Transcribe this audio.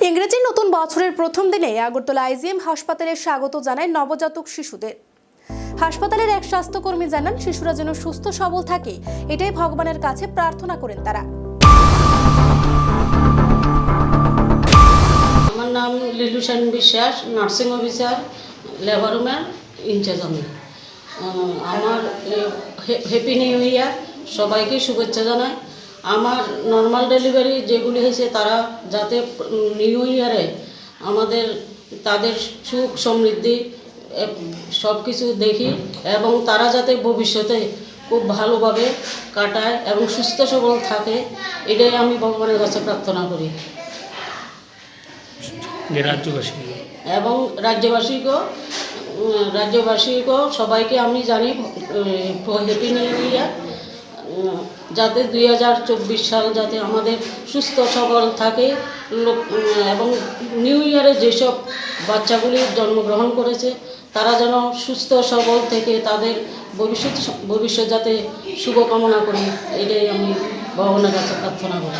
ইংরেজি নতুন বছরের প্রথম দিনে আগরতলা আইজিএম হাসপাতালে স্বাগত জানায় নবজাতক শিশুদের। হাসপাতালের এক স্বাস্থ্যকর্মী জানান, শিশুরা যেন সুস্থ সবল থাকে এটাই ভগবানের কাছে প্রার্থনা করেন তারা। আমার নাম লিলু সেন বিশ্বাস, নার্সিং অফিসার, লেবার রুমের ইনচার্জ আমি। আমার হ্যাপি নিউ ইয়ার, সবাইকে শুভেচ্ছা জানাই। আমার নর্মাল ডেলিভারি যেগুলি হয়েছে তারা যাতে নিউ ইয়ারে আমাদের তাদের সুখ সমৃদ্ধি সব কিছু দেখি এবং তারা যাতে ভবিষ্যতে খুব ভালোভাবে কাটায় এবং সুস্থ সবল থাকে, এটাই আমি ভগবানের কাছে প্রার্থনা করি। এবং রাজ্যবাসীকেও সবাইকে আমি জানি হ্যাপি নিউ ইয়ার, যাতে 2024 সাল যাতে আমাদের সুস্থ সবল থাকে এবং নিউ ইয়ারে যেসব বাচ্চাগুলি জন্মগ্রহণ করেছে তারা যেন সুস্থ সবল থেকে তাদের ভবিষ্যৎ যাতে শুভকামনা করি, এটাই আমি ভগবানের কাছে প্রার্থনা করি।